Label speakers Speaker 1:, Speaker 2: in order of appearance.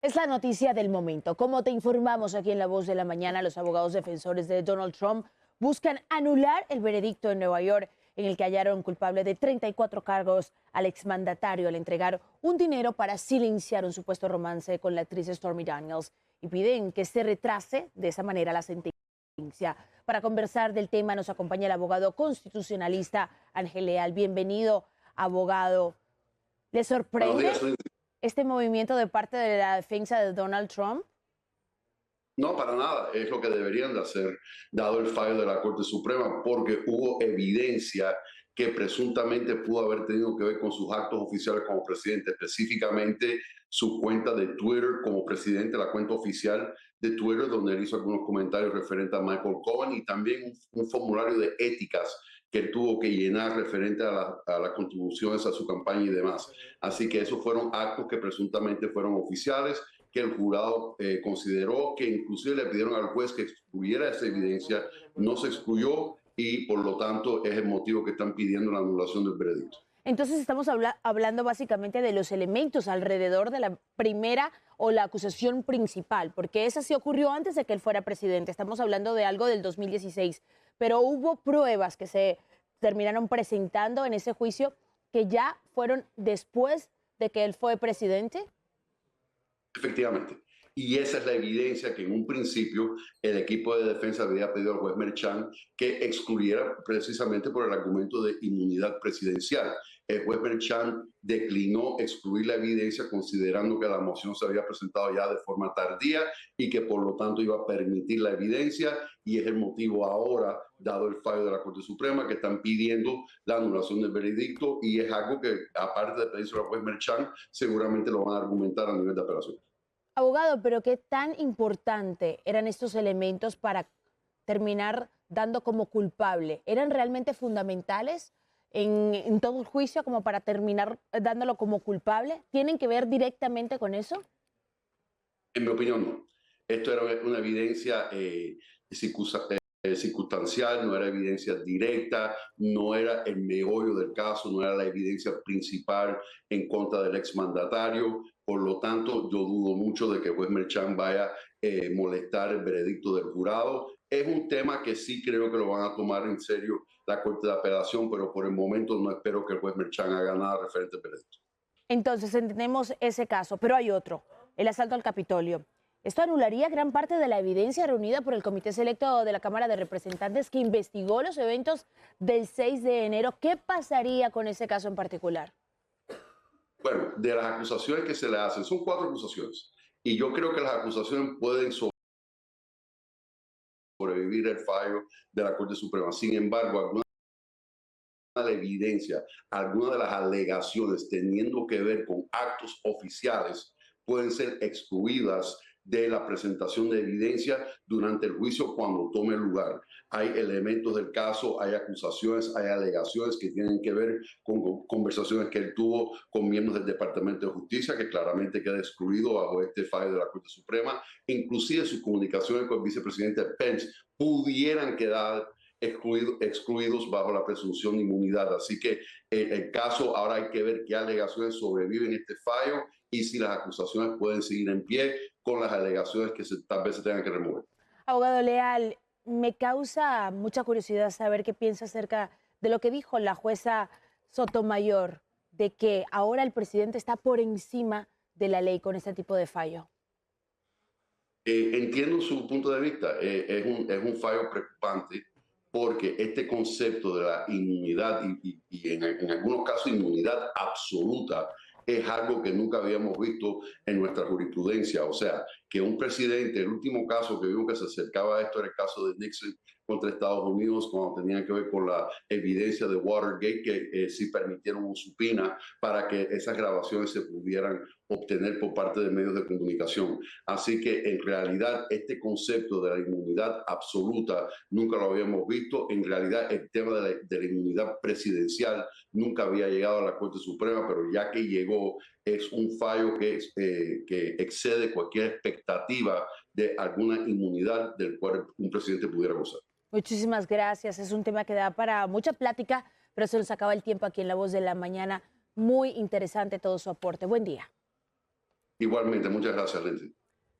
Speaker 1: Es la noticia del momento. Como te informamos aquí en La Voz de la Mañana, los abogados defensores de Donald Trump buscan anular el veredicto en Nueva York en el que hallaron culpable de 34 cargos al exmandatario al entregar un dinero para silenciar un supuesto romance con la actriz Stormy Daniels y piden que se retrase de esa manera la sentencia. Para conversar del tema nos acompaña el abogado constitucionalista Ángel Leal. Bienvenido, abogado. ¿Le
Speaker 2: Buenos
Speaker 1: sorprende
Speaker 2: días, Luis.
Speaker 1: este movimiento de parte de la defensa de Donald Trump?
Speaker 2: No, para nada. Es lo que deberían de hacer, dado el fallo de la Corte Suprema, porque hubo evidencia que presuntamente pudo haber tenido que ver con sus actos oficiales como presidente, específicamente su cuenta de Twitter como presidente, la cuenta oficial de Twitter, donde él hizo algunos comentarios referentes a Michael Cohen y también un formulario de éticas que él tuvo que llenar referente a las contribuciones a su campaña y demás. Así que esos fueron actos que presuntamente fueron oficiales, que el jurado consideró, que inclusive le pidieron al juez que excluyera esa evidencia, no se excluyó y por lo tanto es el motivo que están pidiendo la anulación del veredicto.
Speaker 1: Entonces estamos hablando básicamente de los elementos alrededor de la primera o la acusación principal, porque esa sí ocurrió antes de que él fuera presidente. Estamos hablando de algo del 2016, pero hubo pruebas que se terminaron presentando en ese juicio que ya fueron después de que él fue presidente.
Speaker 2: Efectivamente. Y esa es la evidencia que en un principio el equipo de defensa había pedido al juez Merchan que excluyera precisamente por el argumento de inmunidad presidencial. El juez Merchan declinó excluir la evidencia considerando que la moción se había presentado ya de forma tardía y que por lo tanto iba a permitir la evidencia, y es el motivo ahora, dado el fallo de la Corte Suprema, que están pidiendo la anulación del veredicto, y es algo que, aparte de pedirse al juez Merchan, seguramente lo van a argumentar a nivel de apelación.
Speaker 1: Abogado, pero ¿qué tan importante eran estos elementos para terminar dando como culpable? ¿Eran realmente fundamentales en todo el juicio como para terminar dándolo como culpable? ¿Tienen que ver directamente con eso?
Speaker 2: En mi opinión, no. Esto era una evidencia circunstancial, no era evidencia directa, no era el meollo del caso, no era la evidencia principal en contra del exmandatario. Por lo tanto, yo dudo mucho de que el juez Merchan vaya a molestar el veredicto del jurado. Es un tema que sí creo que lo van a tomar en serio la Corte de Apelación, pero por el momento no espero que el juez Merchan haga nada referente al veredicto.
Speaker 1: Entonces entendemos ese caso, pero hay otro, el asalto al Capitolio. Esto anularía gran parte de la evidencia reunida por el Comité Selecto de la Cámara de Representantes que investigó los eventos del 6 de enero. ¿Qué pasaría con ese caso en particular?
Speaker 2: Bueno, de las acusaciones que se le hacen, son 4 acusaciones, y yo creo que las acusaciones pueden sobrevivir el fallo de la Corte Suprema. Sin embargo, alguna de la evidencia, algunas de las alegaciones teniendo que ver con actos oficiales pueden ser excluidas de la presentación de evidencia durante el juicio cuando tome lugar. Hay elementos del caso, hay acusaciones, hay alegaciones que tienen que ver con conversaciones que él tuvo con miembros del Departamento de Justicia, que claramente queda excluido bajo este fallo de la Corte Suprema. Inclusive sus comunicaciones con el vicepresidente Pence pudieran quedar excluidos bajo la presunción de inmunidad. Así que el caso ahora hay que ver qué alegaciones sobreviven este fallo y si las acusaciones pueden seguir en pie con las alegaciones que tal vez se tengan que remover.
Speaker 1: Abogado Leal, me causa mucha curiosidad saber qué piensa acerca de lo que dijo la jueza Sotomayor, de que ahora el presidente está por encima de la ley con este tipo de fallo.
Speaker 2: Entiendo su punto de vista. Es un fallo preocupante porque este concepto de la inmunidad y en algunos casos inmunidad absoluta es algo que nunca habíamos visto en nuestra jurisprudencia. O sea, que un presidente, el último caso que vimos que se acercaba a esto era el caso de Nixon contra Estados Unidos, cuando tenía que ver con la evidencia de Watergate, que sí permitieron un subpoena para que esas grabaciones se pudieran obtener por parte de medios de comunicación. Así que en realidad este concepto de la inmunidad absoluta nunca lo habíamos visto. En realidad el tema de la inmunidad presidencial nunca había llegado a la Corte Suprema, pero ya que llegó es un fallo que excede cualquier expectativa de alguna inmunidad del cual un presidente pudiera gozar.
Speaker 1: Muchísimas gracias. Es un tema que da para mucha plática, pero se nos acaba el tiempo aquí en La Voz de la Mañana. Muy interesante todo su aporte. Buen día.
Speaker 2: Igualmente, muchas gracias, Lindsay.